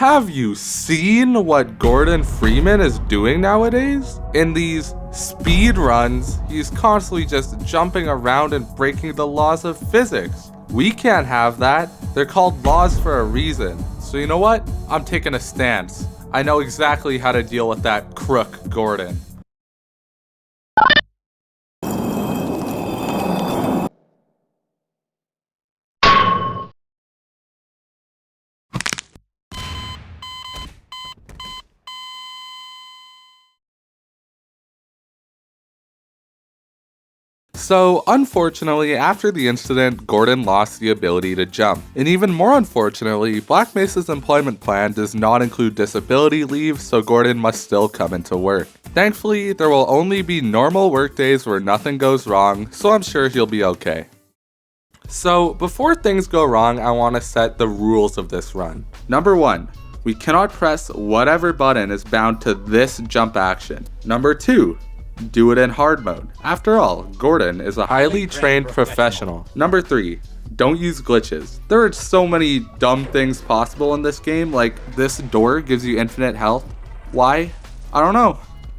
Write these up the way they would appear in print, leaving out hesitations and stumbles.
Have you seen what Gordon Freeman is doing nowadays? In these speed runs, he's constantly just jumping around and breaking the laws of physics. We can't have that. They're called laws for a reason. So you know what? I'm taking a stance. I know exactly how to deal with that crook Gordon. So, unfortunately, after the incident, Gordon lost the ability to jump. And even more unfortunately, Black Mesa's employment plan does not include disability leave, so Gordon must still come into work. Thankfully, there will only be normal work days where nothing goes wrong, so I'm sure he'll be okay. So, before things go wrong, I want to set the rules of this run. Number 1. We cannot press whatever button is bound to this jump action. Number 2. Do it in hard mode. After all, Gordon is a highly trained professional. Number 3. Don't use glitches. There are so many dumb things possible in this game, like this door gives you infinite health. Why? I don't know.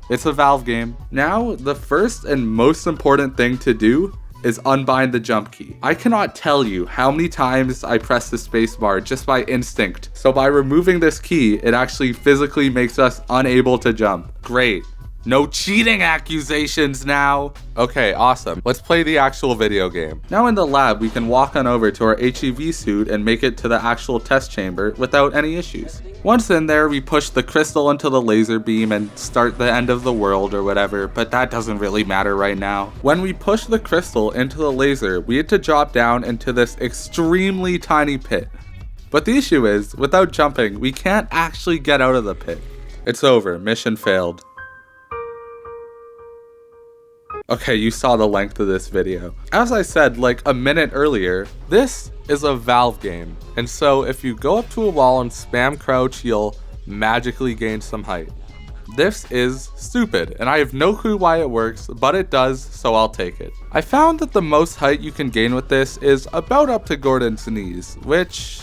It's a Valve game. Now, the first and most important thing to do is unbind the jump key. I cannot tell you how many times I press the spacebar just by instinct. So by removing this key, it actually physically makes us unable to jump. Great. No cheating accusations now! Okay, awesome. Let's play the actual video game. Now in the lab, we can walk on over to our HEV suit and make it to the actual test chamber without any issues. Once in there, we push the crystal into the laser beam and start the end of the world or whatever, but that doesn't really matter right now. When we push the crystal into the laser, we had to drop down into this extremely tiny pit. But the issue is, without jumping, we can't actually get out of the pit. It's over, mission failed. Okay, you saw the length of this video. As I said like a minute earlier, this is a Valve game. And so if you go up to a wall and spam crouch, you'll magically gain some height. This is stupid, and I have no clue why it works, but it does, so I'll take it. I found that the most height you can gain with this is about up to Gordon's knees, which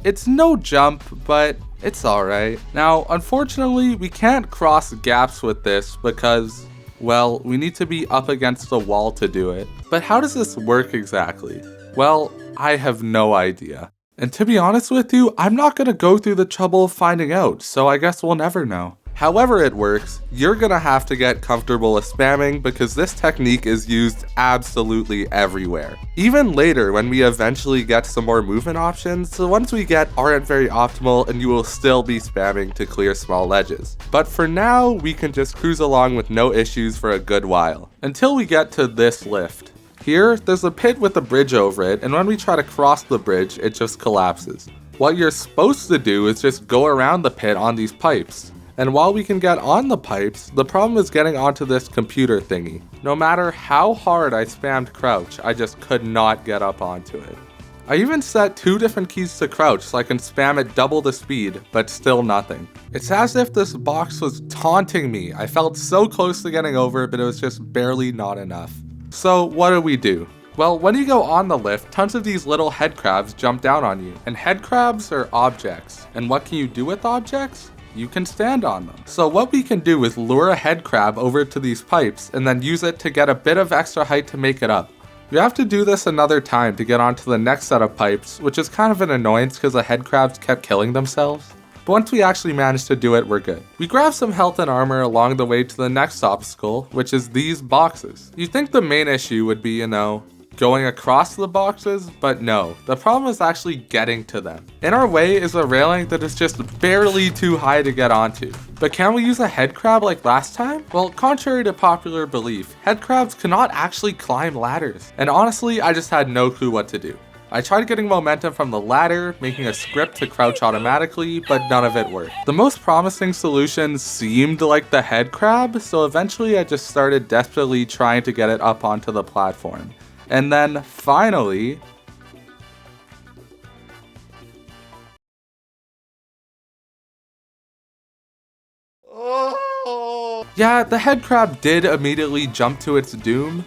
it's no jump, but it's alright. Now, unfortunately, we can't cross gaps with this because, well, we need to be up against the wall to do it. But how does this work exactly? Well, I have no idea. And to be honest with you, I'm not gonna go through the trouble of finding out, so I guess we'll never know. However it works, you're gonna have to get comfortable with spamming because this technique is used absolutely everywhere. Even later, when we eventually get some more movement options, the ones we get aren't very optimal and you will still be spamming to clear small ledges. But for now, we can just cruise along with no issues for a good while, until we get to this lift. Here, there's a pit with a bridge over it, and when we try to cross the bridge, it just collapses. What you're supposed to do is just go around the pit on these pipes. And while we can get on the pipes, the problem is getting onto this computer thingy. No matter how hard I spammed crouch, I just could not get up onto it. I even set 2 different keys to crouch so I can spam at double the speed, but still nothing. It's as if this box was taunting me. I felt so close to getting over, but it was just barely not enough. So what do? Well, when you go on the lift, tons of these little head crabs jump down on you. And head crabs are objects. And what can you do with objects? You can stand on them. So what we can do is lure a head crab over to these pipes and then use it to get a bit of extra height to make it up. You have to do this another time to get onto the next set of pipes, which is kind of an annoyance because the head crabs kept killing themselves. But once we actually manage to do it, we're good. We grab some health and armor along the way to the next obstacle, which is these boxes. You'd think the main issue would be, going across the boxes, but no. The problem is actually getting to them. In our way is a railing that is just barely too high to get onto. But can we use a head crab like last time? Well, contrary to popular belief, head crabs cannot actually climb ladders. And honestly, I just had no clue what to do. I tried getting momentum from the ladder, making a script to crouch automatically, but none of it worked. The most promising solution seemed like the head crab, so eventually I just started desperately trying to get it up onto the platform. And then, finally, yeah, the head crab did immediately jump to its doom,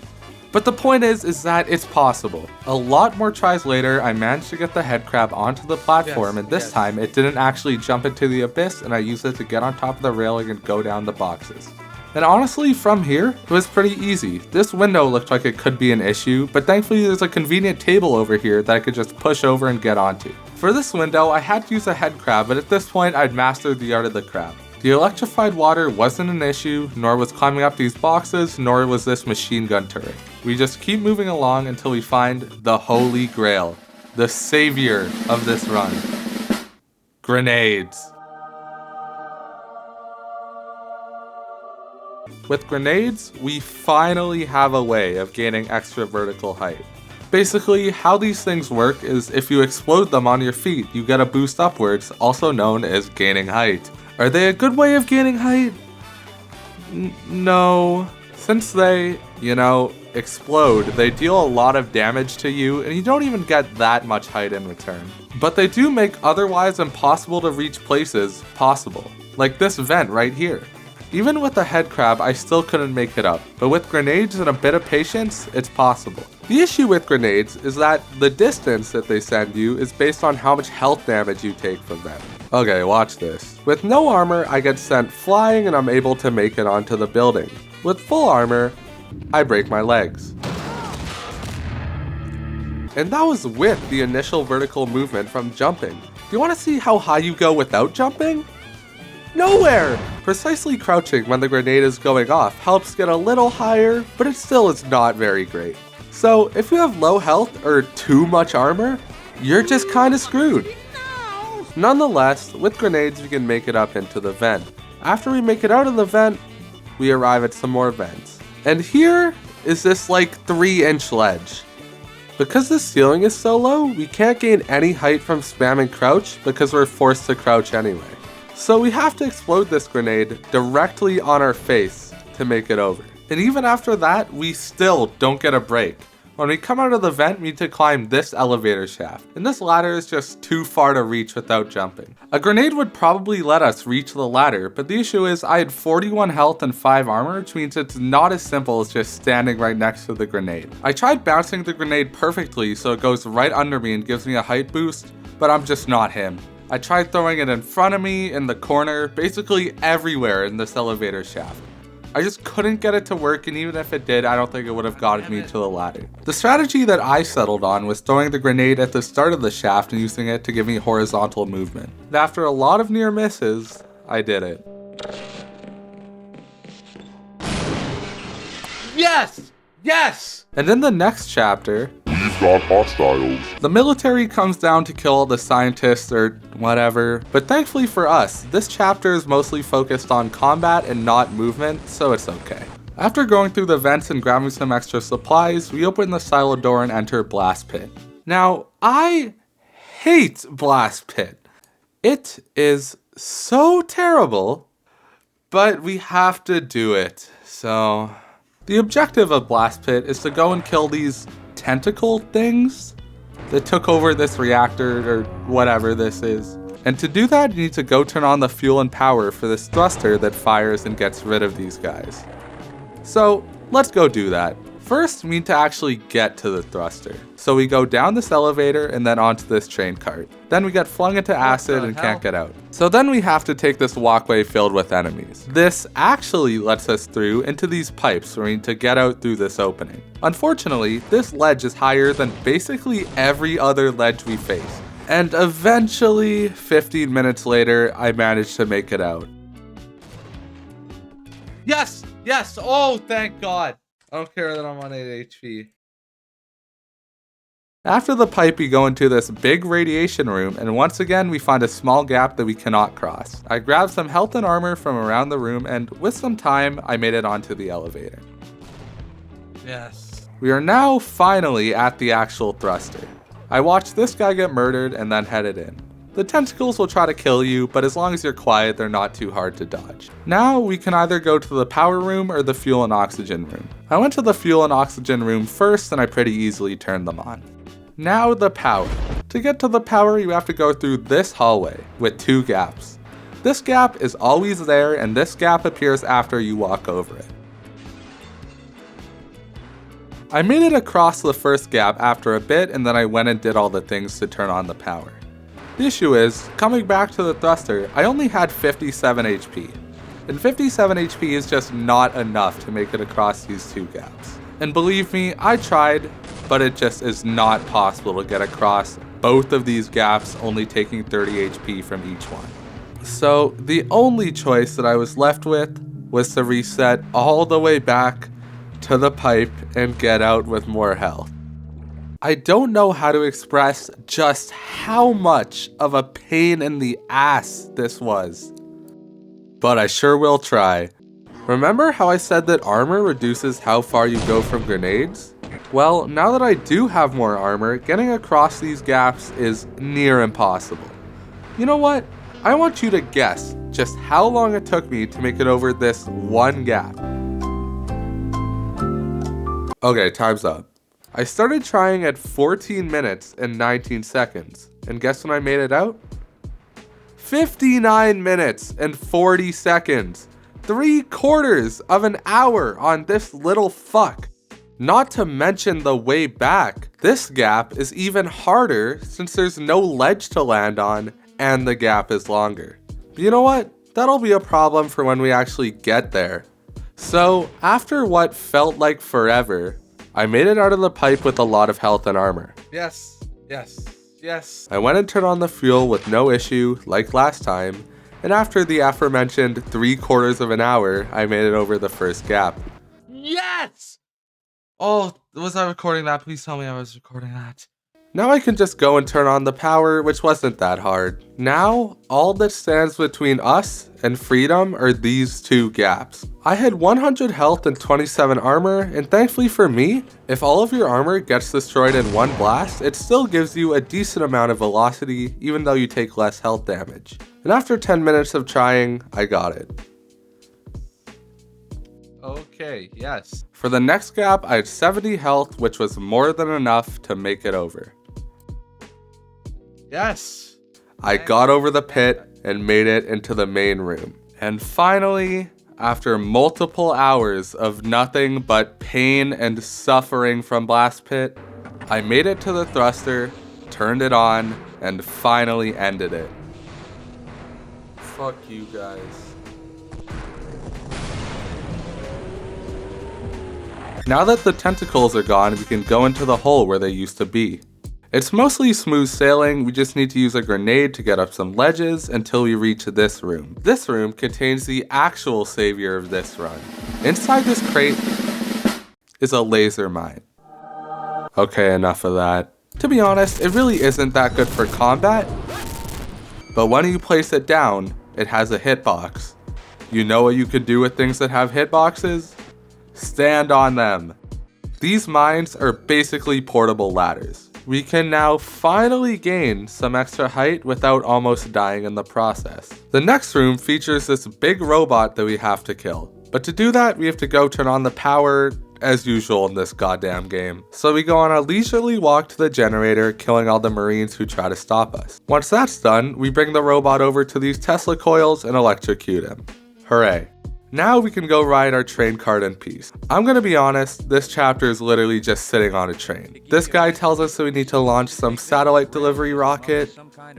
But the point is that it's possible. A lot more tries later, I managed to get the head crab onto the platform, and this time it didn't actually jump into the abyss, and I used it to get on top of the railing and go down the boxes. And honestly, from here, it was pretty easy. This window looked like it could be an issue, but thankfully there's a convenient table over here that I could just push over and get onto. For this window, I had to use a head crab, but at this point I'd mastered the art of the crab. The electrified water wasn't an issue, nor was climbing up these boxes, nor was this machine gun turret. We just keep moving along until we find the Holy Grail, the savior of this run. Grenades. With grenades, we finally have a way of gaining extra vertical height. Basically, how these things work is if you explode them on your feet, you get a boost upwards, also known as gaining height. Are they a good way of gaining height? No. Since they, explode, they deal a lot of damage to you, and you don't even get that much height in return. But they do make otherwise impossible to reach places possible, like this vent right here. Even with the head crab, I still couldn't make it up, but with grenades and a bit of patience, it's possible. The issue with grenades is that the distance that they send you is based on how much health damage you take from them. Okay, watch this. With no armor, I get sent flying and I'm able to make it onto the building. With full armor, I break my legs. And that was with the initial vertical movement from jumping. Do you want to see how high you go without jumping? Nowhere! Precisely crouching when the grenade is going off helps get a little higher, but it still is not very great. So if you have low health or too much armor, you're just kinda screwed. Nonetheless, with grenades we can make it up into the vent. After we make it out of the vent, we arrive at some more vents. And here is this like 3-inch ledge. Because the ceiling is so low, we can't gain any height from spamming crouch because we're forced to crouch anyway. So we have to explode this grenade directly on our face to make it over. And even after that, we still don't get a break. When we come out of the vent, we need to climb this elevator shaft. And this ladder is just too far to reach without jumping. A grenade would probably let us reach the ladder, but the issue is I had 41 health and 5 armor, which means it's not as simple as just standing right next to the grenade. I tried bouncing the grenade perfectly so it goes right under me and gives me a height boost, but I'm just not him. I tried throwing it in front of me, in the corner, basically everywhere in this elevator shaft. I just couldn't get it to work, and even if it did, I don't think it would have gotten me to the ladder. The strategy that I settled on was throwing the grenade at the start of the shaft and using it to give me horizontal movement. And after a lot of near misses, I did it. Yes! Yes! And in the next chapter, got hostiles. The military comes down to kill all the scientists or whatever, but thankfully for us, this chapter is mostly focused on combat and not movement, so it's okay. After going through the vents and grabbing some extra supplies, we open the silo door and enter Blast Pit. Now, I hate Blast Pit. It is so terrible, but we have to do it, so... The objective of Blast Pit is to go and kill these tentacle things that took over this reactor or whatever this is. And to do that, you need to go turn on the fuel and power for this thruster that fires and gets rid of these guys. So let's go do that. First, we need to actually get to the thruster. So we go down this elevator and then onto this train cart. Then we get flung into acid and can't get out. So then we have to take this walkway filled with enemies. This actually lets us through into these pipes where we need to get out through this opening. Unfortunately, this ledge is higher than basically every other ledge we face. And eventually, 15 minutes later, I managed to make it out. Yes! Yes! Oh, thank God! I don't care that I'm on 8 HP. After the pipe, we go into this big radiation room, and once again, we find a small gap that we cannot cross. I grabbed some health and armor from around the room, and with some time, I made it onto the elevator. Yes. We are now finally at the actual thruster. I watched this guy get murdered and then headed in. The tentacles will try to kill you, but as long as you're quiet, they're not too hard to dodge. Now, we can either go to the power room or the fuel and oxygen room. I went to the fuel and oxygen room first, and I pretty easily turned them on. Now the power. To get to the power, you have to go through this hallway with 2 gaps. This gap is always there, and this gap appears after you walk over it. I made it across the first gap after a bit, and then I went and did all the things to turn on the power. The issue is, coming back to the thruster, I only had 57 HP. And 57 HP is just not enough to make it across these two gaps. And believe me, I tried, but it just is not possible to get across both of these gaps, only taking 30 HP from each one. So the only choice that I was left with was to reset all the way back to the pipe and get out with more health. I don't know how to express just how much of a pain in the ass this was, but I sure will try. Remember how I said that armor reduces how far you go from grenades? Well, now that I do have more armor, getting across these gaps is near impossible. You know what? I want you to guess just how long it took me to make it over this one gap. Okay, time's up. I started trying at 14 minutes and 19 seconds, and guess when I made it out? 59 minutes and 40 seconds. 3/4 of an hour on this little fuck. Not to mention the way back. This gap is even harder since there's no ledge to land on and the gap is longer. But you know what? That'll be a problem for when we actually get there. So after what felt like forever, I made it out of the pipe with a lot of health and armor. Yes. I went and turned on the fuel with no issue like last time, and after the aforementioned 3/4 of an hour, I made it over the first gap. Yes! Oh, was I recording that? Please tell me I was recording that. Now I can just go and turn on the power, which wasn't that hard. Now, all that stands between us and freedom are these two gaps. I had 100 health and 27 armor, and thankfully for me, if all of your armor gets destroyed in one blast, it still gives you a decent amount of velocity, even though you take less health damage. And after 10 minutes of trying, I got it. Okay, yes. For the next gap, I had 70 health, which was more than enough to make it over. Yes! I got over the pit and made it into the main room. And finally, after multiple hours of nothing but pain and suffering from Blast Pit, I made it to the thruster, turned it on, and finally ended it. Fuck you guys. Now that the tentacles are gone, we can go into the hole where they used to be. It's mostly smooth sailing, we just need to use a grenade to get up some ledges until we reach this room. This room contains the actual savior of this run. Inside this crate is a laser mine. Okay, enough of that. To be honest, it really isn't that good for combat, but when you place it down, it has a hitbox. You know what you could do with things that have hitboxes? Stand on them. These mines are basically portable ladders. We can now finally gain some extra height without almost dying in the process. The next room features this big robot that we have to kill. But to do that, we have to go turn on the power, as usual in this goddamn game. So we go on a leisurely walk to the generator, killing all the Marines who try to stop us. Once that's done, we bring the robot over to these Tesla coils and electrocute him. Hooray. Now we can go ride our train cart in peace. I'm gonna be honest, this chapter is literally just sitting on a train. This guy tells us that we need to launch some satellite delivery rocket.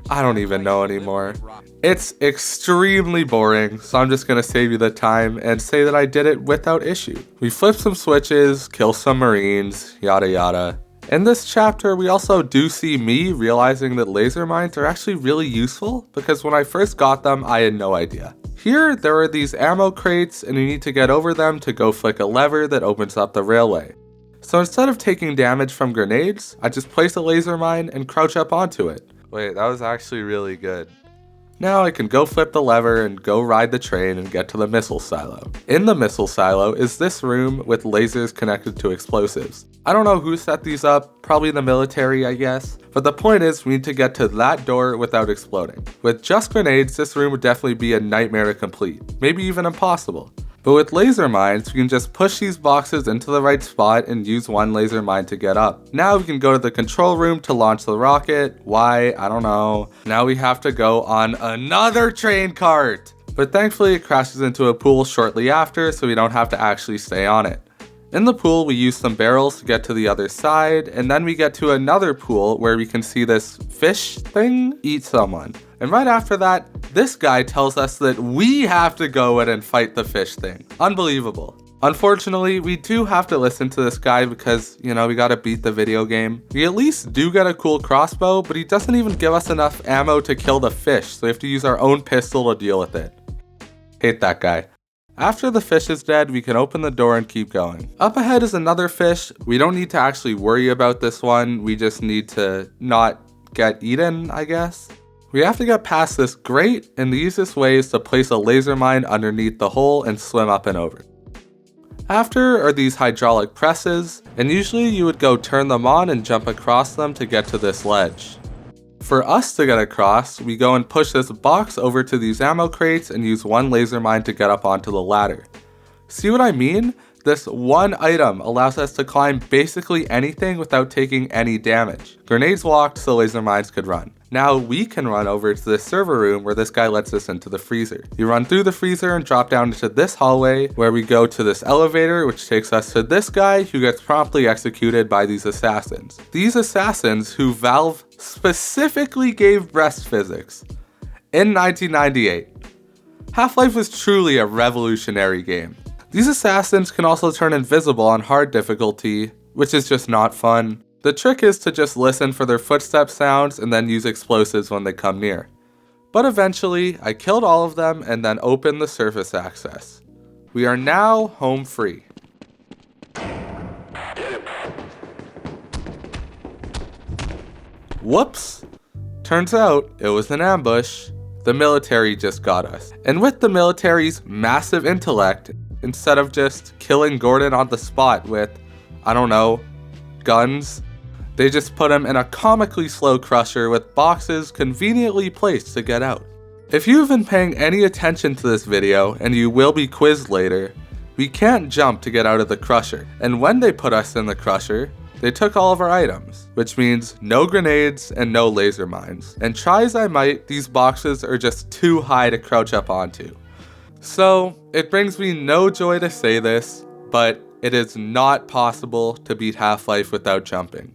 I don't even know anymore. It's extremely boring, so I'm just gonna save you the time and say that I did it without issue. We flip some switches, kill some Marines, yada yada. In this chapter, we also do see me realizing that laser mines are actually really useful, because when I first got them, I had no idea. Here, there are these ammo crates, and you need to get over them to go flick a lever that opens up the railway. So instead of taking damage from grenades, I just place a laser mine and crouch up onto it. Wait, that was actually really good. Now I can go flip the lever and go ride the train and get to the missile silo. In the missile silo is this room with lasers connected to explosives. I don't know who set these up, probably the military I guess, but the point is we need to get to that door without exploding. With just grenades, this room would definitely be a nightmare to complete, maybe even impossible. But with laser mines, we can just push these boxes into the right spot and use one laser mine to get up. Now we can go to the control room to launch the rocket. Why? I don't know. Now we have to go on another train cart. But thankfully it crashes into a pool shortly after, so we don't have to actually stay on it. In the pool, we use some barrels to get to the other side, and then we get to another pool where we can see this fish thing eat someone. And right after that, this guy tells us that we have to go in and fight the fish thing. Unbelievable. Unfortunately, we do have to listen to this guy because, we gotta beat the video game. We at least do get a cool crossbow, but he doesn't even give us enough ammo to kill the fish, so we have to use our own pistol to deal with it. Hate that guy. After the fish is dead, we can open the door and keep going. Up ahead is another fish. We don't need to actually worry about this one. We just need to not get eaten, I guess. We have to get past this grate, and the easiest way is to place a laser mine underneath the hole and swim up and over. After are these hydraulic presses, and usually you would go turn them on and jump across them to get to this ledge. For us to get across, we go and push this box over to these ammo crates and use one laser mine to get up onto the ladder. See what I mean? This one item allows us to climb basically anything without taking any damage. Grenades walked so laser mines could run. Now we can run over to this server room where this guy lets us into the freezer. You run through the freezer and drop down into this hallway where we go to this elevator which takes us to this guy who gets promptly executed by these assassins. These assassins who Valve specifically gave breast physics in 1998. Half-Life was truly a revolutionary game. These assassins can also turn invisible on hard difficulty, which is just not fun. The trick is to just listen for their footstep sounds and then use explosives when they come near. But eventually, I killed all of them and then opened the surface access. We are now home free. Whoops! Turns out it was an ambush. The military just got us. And with the military's massive intellect, instead of just killing Gordon on the spot with, guns, they just put him in a comically slow crusher with boxes conveniently placed to get out. If you've been paying any attention to this video, and you will be quizzed later, we can't jump to get out of the crusher. And when they put us in the crusher, they took all of our items, which means no grenades and no laser mines. And try as I might, these boxes are just too high to crouch up onto. So, it brings me no joy to say this, but it is not possible to beat Half-Life without jumping.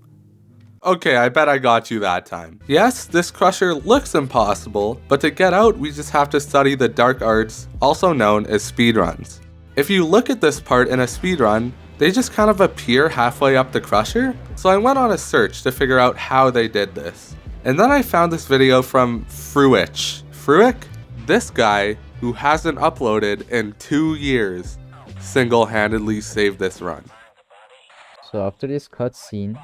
Okay, I bet I got you that time. Yes, this crusher looks impossible, but to get out, we just have to study the dark arts, also known as speedruns. If you look at this part in a speedrun, they just kind of appear halfway up the crusher, so I went on a search to figure out how they did this. And then I found this video from Fruic? This guy, who hasn't uploaded in 2 years, single-handedly saved this run. So after this cutscene,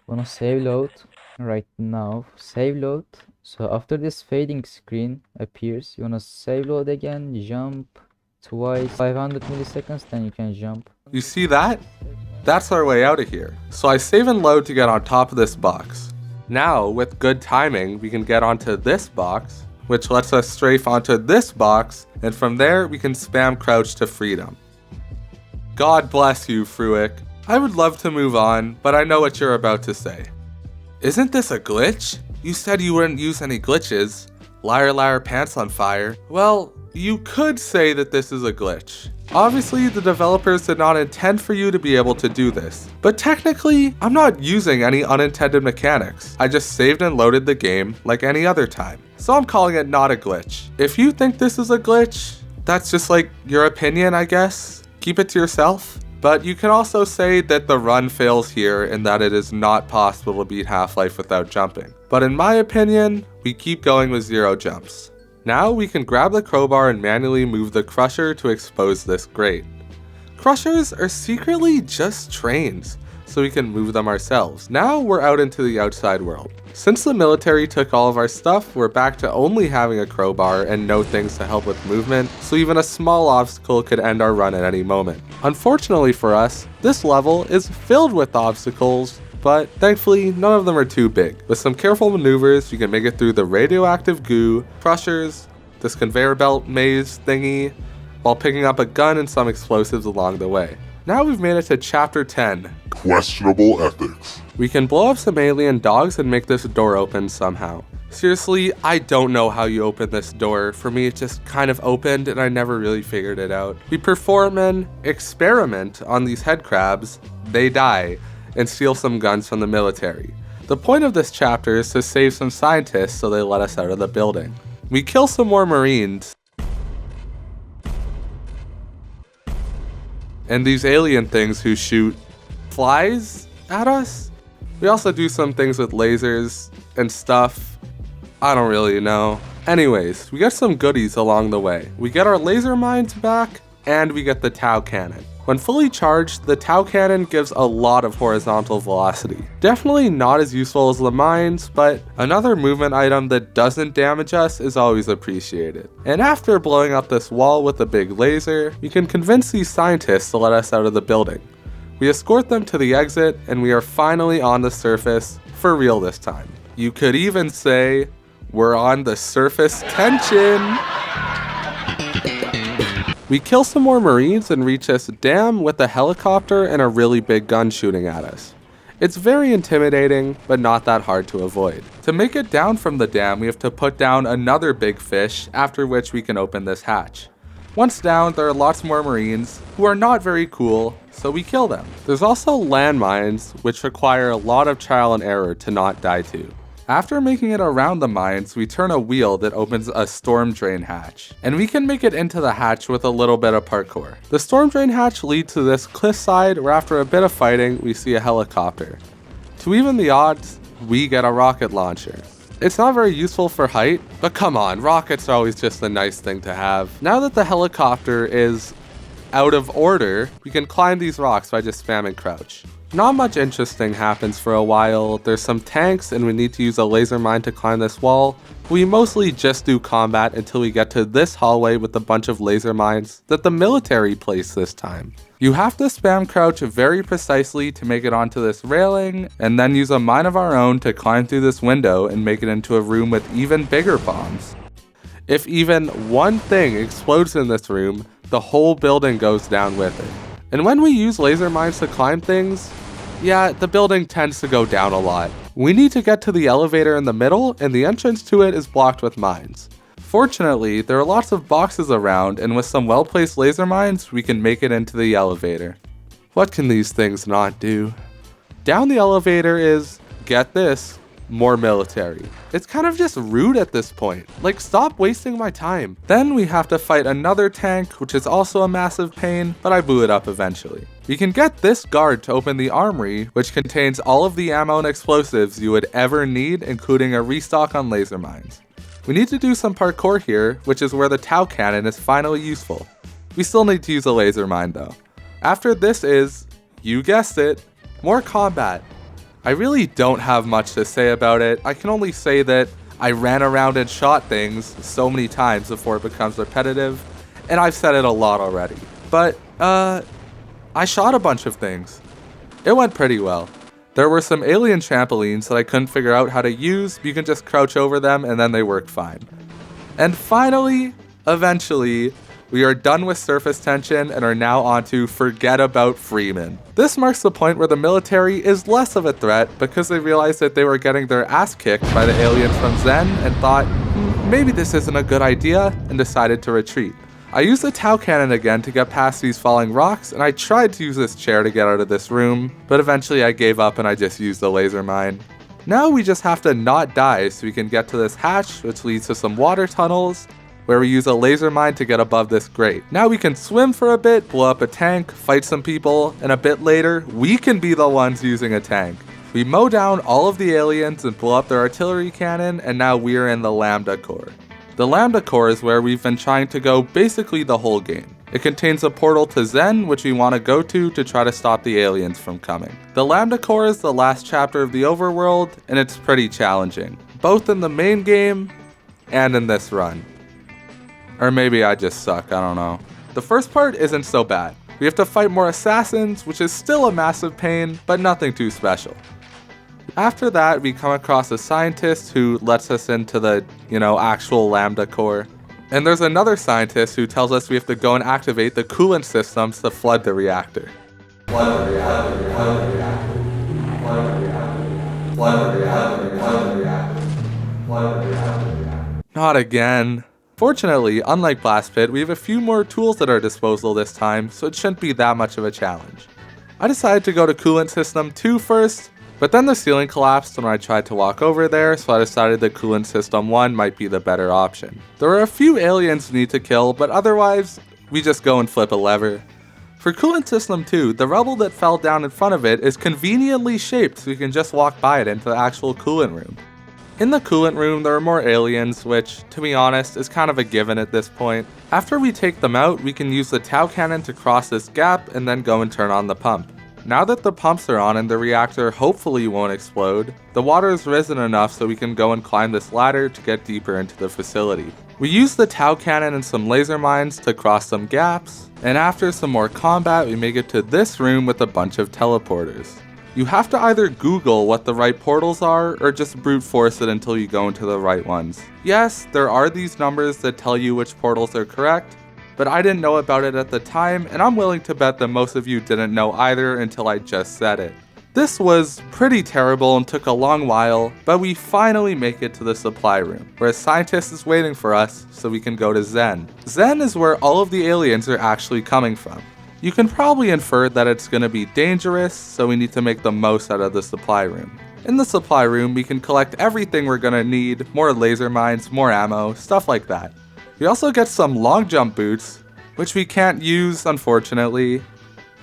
wanna save load right now. Save load. So after this fading screen appears, you wanna save load again, jump twice, 500 milliseconds, then you can jump. You see that? That's our way out of here. So I save and load to get on top of this box. Now, with good timing, we can get onto this box, which lets us strafe onto this box, and from there we can spam crouch to freedom. God bless you, Fruic. I would love to move on, but I know what you're about to say. Isn't this a glitch? You said you wouldn't use any glitches. Liar, liar, pants on fire. Well, you could say that this is a glitch. Obviously, the developers did not intend for you to be able to do this, but technically, I'm not using any unintended mechanics. I just saved and loaded the game like any other time. So I'm calling it not a glitch. If you think this is a glitch, that's just like your opinion, I guess. Keep it to yourself. But you can also say that the run fails here and that it is not possible to beat Half-Life without jumping. But in my opinion, we keep going with 0 jumps. Now we can grab the crowbar and manually move the crusher to expose this grate. Crushers are secretly just trains, so we can move them ourselves. Now we're out into the outside world. Since the military took all of our stuff, we're back to only having a crowbar and no things to help with movement, so even a small obstacle could end our run at any moment. Unfortunately for us, this level is filled with obstacles, but thankfully none of them are too big. With some careful maneuvers, you can make it through the radioactive goo, crushers, this conveyor belt maze thingy, while picking up a gun and some explosives along the way. Now we've made it to chapter 10. Questionable ethics. We can blow up some alien dogs and make this door open somehow. Seriously, I don't know how you open this door. For me, it just kind of opened and I never really figured it out. We perform an experiment on these head crabs, they die, and steal some guns from the military. The point of this chapter is to save some scientists so they let us out of the building. We kill some more Marines, and these alien things who shoot flies at us. We also do some things with lasers and stuff. I don't really know. Anyways, we get some goodies along the way. We get our laser mines back, and we get the Tau cannon. When fully charged, the Tau cannon gives a lot of horizontal velocity. Definitely not as useful as the mines, but another movement item that doesn't damage us is always appreciated. And after blowing up this wall with a big laser, we can convince these scientists to let us out of the building. We escort them to the exit, and we are finally on the surface, for real this time. You could even say, we're on the surface tension! We kill some more Marines and reach this dam with a helicopter and a really big gun shooting at us. It's very intimidating, but not that hard to avoid. To make it down from the dam, we have to put down another big fish, after which we can open this hatch. Once down, there are lots more Marines, who are not very cool, so we kill them. There's also landmines, which require a lot of trial and error to not die to. After making it around the mines, we turn a wheel that opens a storm drain hatch, and we can make it into the hatch with a little bit of parkour. The storm drain hatch leads to this cliffside where after a bit of fighting, we see a helicopter. To even the odds, we get a rocket launcher. It's not very useful for height, but come on, rockets are always just a nice thing to have. Now that the helicopter is out of order, we can climb these rocks by just spamming crouch. Not much interesting happens for a while. There's some tanks and we need to use a laser mine to climb this wall. We mostly just do combat until we get to this hallway with a bunch of laser mines that the military placed this time. You have to spam crouch very precisely to make it onto this railing, and then use a mine of our own to climb through this window and make it into a room with even bigger bombs. If even one thing explodes in this room, the whole building goes down with it. And when we use laser mines to climb things, yeah, the building tends to go down a lot. We need to get to the elevator in the middle, and the entrance to it is blocked with mines. Fortunately, there are lots of boxes around, and with some well-placed laser mines, we can make it into the elevator. What can these things not do? Down the elevator is, get this, more military. It's kind of just rude at this point. Like, stop wasting my time. Then we have to fight another tank, which is also a massive pain, but I blew it up eventually. We can get this guard to open the armory, which contains all of the ammo and explosives you would ever need, including a restock on laser mines. We need to do some parkour here, which is where the Tau cannon is finally useful. We still need to use a laser mine though. After this is, you guessed it, more combat. I really don't have much to say about it. I can only say that I ran around and shot things so many times before it becomes repetitive, and I've said it a lot already. But, I shot a bunch of things. It went pretty well. There were some alien trampolines that I couldn't figure out how to use. You can just crouch over them and then they work fine. And finally, eventually, we are done with surface tension and are now on to forget about Freeman. This marks the point where the military is less of a threat because they realized that they were getting their ass kicked by the aliens from Zen and thought, maybe this isn't a good idea, and decided to retreat. I used the Tau cannon again to get past these falling rocks, and I tried to use this chair to get out of this room, but eventually I gave up and I just used the laser mine. Now we just have to not die so we can get to this hatch, which leads to some water tunnels, where we use a laser mine to get above this grate. Now we can swim for a bit, blow up a tank, fight some people, and a bit later, we can be the ones using a tank. We mow down all of the aliens and blow up their artillery cannon, and now we're in the Lambda core. The Lambda core is where we've been trying to go basically the whole game. It contains a portal to Zen, which we want to go to try to stop the aliens from coming. The Lambda core is the last chapter of the overworld, and it's pretty challenging, both in the main game and in this run. Or maybe I just suck, I don't know. The first part isn't so bad. We have to fight more assassins, which is still a massive pain, but nothing too special. After that, we come across a scientist who lets us into the, actual Lambda core. And there's another scientist who tells us we have to go and activate the coolant systems to flood the reactor. Flood the reactor, flood the reactor, flood the reactor, flood the reactor, flood the reactor, flood Not again. Fortunately, unlike Blast Pit, we have a few more tools at our disposal this time, so it shouldn't be that much of a challenge. I decided to go to Coolant System 2 first, but then the ceiling collapsed when I tried to walk over there, so I decided that Coolant System 1 might be the better option. There are a few aliens we need to kill, but otherwise, we just go and flip a lever. For Coolant System 2, the rubble that fell down in front of it is conveniently shaped so you can just walk by it into the actual coolant room. In the coolant room, there are more aliens, which, to be honest, is kind of a given at this point. After we take them out, we can use the Tau cannon to cross this gap and then go and turn on the pump. Now that the pumps are on and the reactor hopefully won't explode, the water has risen enough so we can go and climb this ladder to get deeper into the facility. We use the Tau cannon and some laser mines to cross some gaps, and after some more combat, we make it to this room with a bunch of teleporters. You have to either Google what the right portals are, or just brute force it until you go into the right ones. Yes, there are these numbers that tell you which portals are correct, but I didn't know about it at the time, and I'm willing to bet that most of you didn't know either until I just said it. This was pretty terrible and took a long while, but we finally make it to the supply room, where a scientist is waiting for us so we can go to Zen. Zen is where all of the aliens are actually coming from. You can probably infer that it's going to be dangerous, so we need to make the most out of the supply room. In the supply room, we can collect everything we're going to need, more laser mines, more ammo, stuff like that. We also get some long jump boots, which we can't use, unfortunately.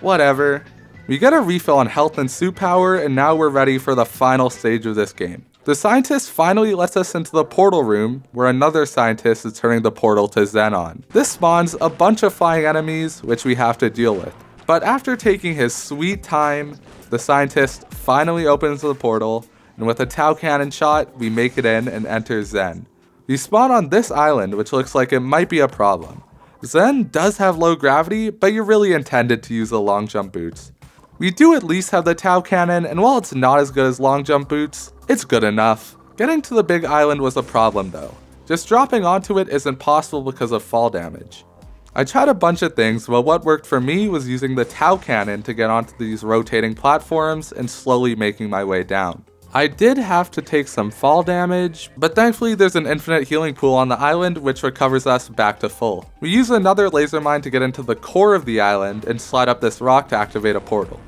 Whatever. We get a refill on health and suit power, and now we're ready for the final stage of this game. The scientist finally lets us into the portal room, where another scientist is turning the portal to Zen on. This spawns a bunch of flying enemies, which we have to deal with. But after taking his sweet time, the scientist finally opens the portal, and with a Tau cannon shot, we make it in and enter Zen. We spawn on this island, which looks like it might be a problem. Zen does have low gravity, but you're really intended to use the long jump boots. We do at least have the Tau cannon, and while it's not as good as long jump boots, it's good enough. Getting to the big island was a problem though. Just dropping onto it isn't possible because of fall damage. I tried a bunch of things, but what worked for me was using the Tau cannon to get onto these rotating platforms and slowly making my way down. I did have to take some fall damage, but thankfully there's an infinite healing pool on the island which recovers us back to full. We use another laser mine to get into the core of the island and slide up this rock to activate a portal.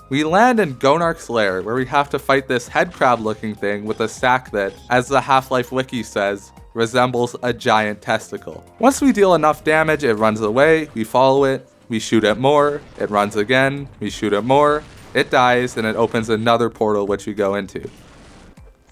We land in Gonarch's lair, where we have to fight this head crab looking thing with a sack that, as the Half-Life wiki says, resembles a giant testicle. Once we deal enough damage, it runs away, we follow it, we shoot it more, it runs again, we shoot it more, it dies, and it opens another portal which we go into.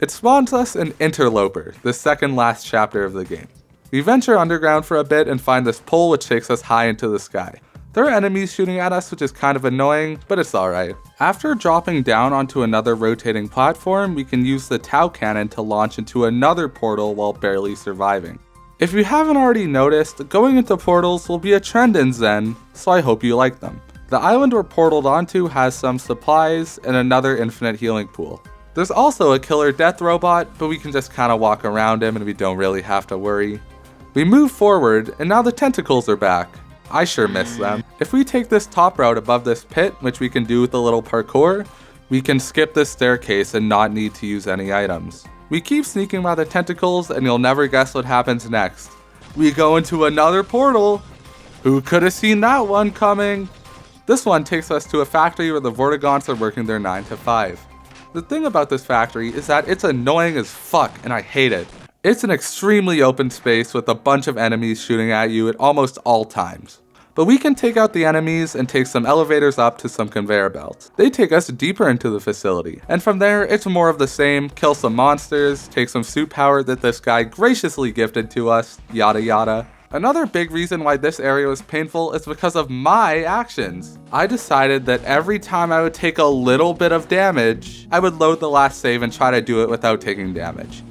It spawns us in Interloper, the second last chapter of the game. We venture underground for a bit and find this pole which takes us high into the sky. There are enemies shooting at us, which is kind of annoying, but it's alright. After dropping down onto another rotating platform, we can use the Tau cannon to launch into another portal while barely surviving. If you haven't already noticed, going into portals will be a trend in Zen, so I hope you like them. The island we're portaled onto has some supplies and another infinite healing pool. There's also a killer death robot, but we can just kinda walk around him and we don't really have to worry. We move forward, and now the tentacles are back. I sure miss them. If we take this top route above this pit, which we can do with a little parkour, we can skip this staircase and not need to use any items. We keep sneaking by the tentacles and you'll never guess what happens next. We go into another portal. Who could have seen that one coming? This one takes us to a factory where the Vortigaunts are working their 9 to 5. The thing about this factory is that it's annoying as fuck and I hate it. It's an extremely open space with a bunch of enemies shooting at you at almost all times. But we can take out the enemies and take some elevators up to some conveyor belts. They take us deeper into the facility, and from there it's more of the same, kill some monsters, take some suit power that this guy graciously gifted to us, yada yada. Another big reason why this area was painful is because of my actions. I decided that every time I would take a little bit of damage, I would load the last save and try to do it without taking damage.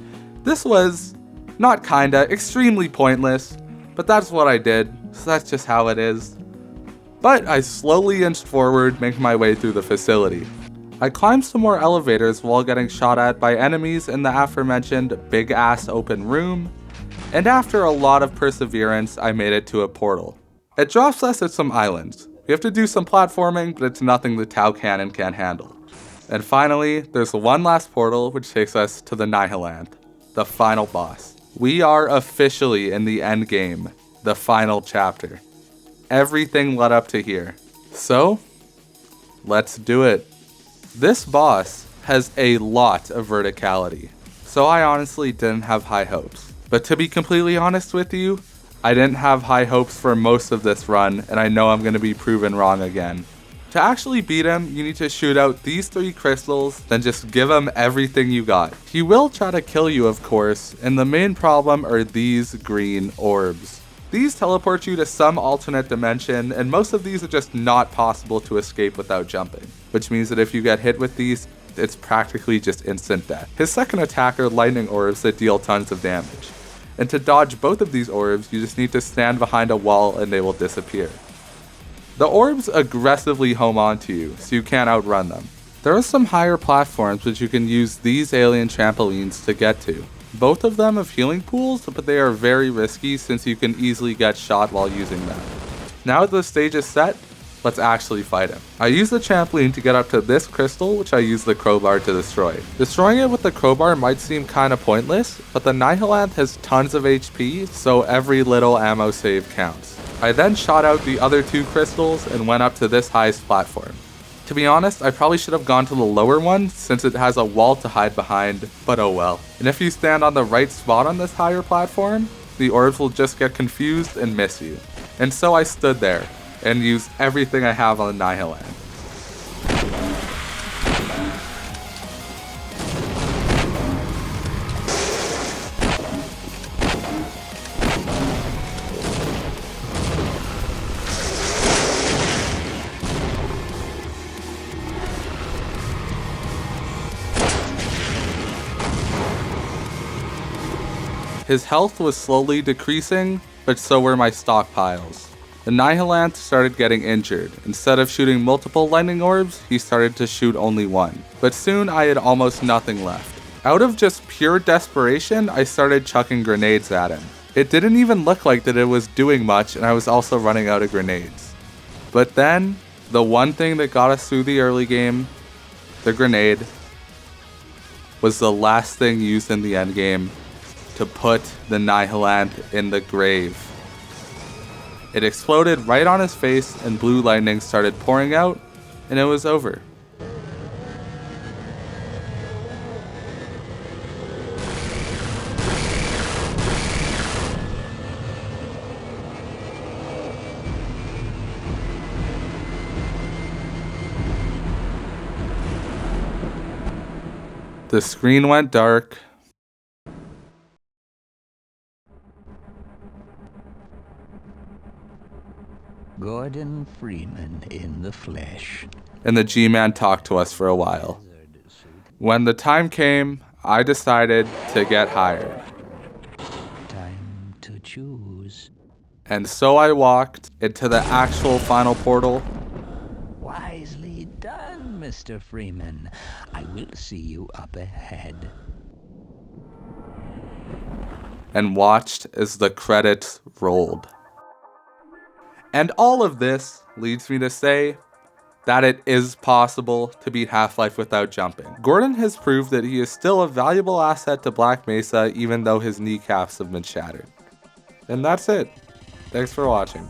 This was, not kinda, extremely pointless, but that's what I did, so that's just how it is. But I slowly inched forward, making my way through the facility. I climbed some more elevators while getting shot at by enemies in the aforementioned big-ass open room, and after a lot of perseverance, I made it to a portal. It drops us at some islands. We have to do some platforming, but it's nothing the Tau cannon can't handle. And finally, there's one last portal which takes us to the Nihiland. the final boss. We are officially in the end game, the final chapter. Everything led up to here. So, let's do it. This boss has a lot of verticality, so I honestly didn't have high hopes. But to be completely honest with you, I didn't have high hopes for most of this run, and I know I'm going to be proven wrong again. To actually beat him, you need to shoot out these 3 crystals, then just give him everything you got. He will try to kill you, of course, and the main problem are these green orbs. These teleport you to some alternate dimension, and most of these are just not possible to escape without jumping, which means that if you get hit with these, it's practically just instant death. His second attack are lightning orbs that deal tons of damage. And to dodge both of these orbs, you just need to stand behind a wall and they will disappear. The orbs aggressively home onto you, so you can't outrun them. There are some higher platforms which you can use these alien trampolines to get to. Both of them have healing pools, but they are very risky since you can easily get shot while using them. Now that the stage is set, let's actually fight him. I use the trampoline to get up to this crystal, which I use the crowbar to destroy. Destroying it with the crowbar might seem kinda pointless, but the Nihilanth has tons of HP, so every little ammo save counts. I then shot out the other 2 crystals and went up to this highest platform. To be honest, I probably should have gone to the lower one since it has a wall to hide behind, but oh well. And if you stand on the right spot on this higher platform, the orbs will just get confused and miss you. And so I stood there and used everything I have on the Nihilanth. His health was slowly decreasing, but so were my stockpiles. The Nihilanth started getting injured. Instead of shooting multiple lightning orbs, he started to shoot only one. But soon I had almost nothing left. Out of just pure desperation, I started chucking grenades at him. It didn't even look like that it was doing much, and I was also running out of grenades. But then, the one thing that got us through the early game, the grenade, was the last thing used in the endgame to put the Nihilanth in the grave. It exploded right on his face and blue lightning started pouring out, and it was over. The screen went dark. Gordon Freeman in the flesh. And the G-Man talked to us for a while. When the time came, I decided to get hired. Time to choose. And so I walked into the actual final portal. Wisely done, Mr. Freeman. I will see you up ahead. And watched as the credits rolled. And all of this leads me to say that it is possible to beat Half-Life without jumping. Gordon has proved that he is still a valuable asset to Black Mesa even though his kneecaps have been shattered. And that's it. Thanks for watching.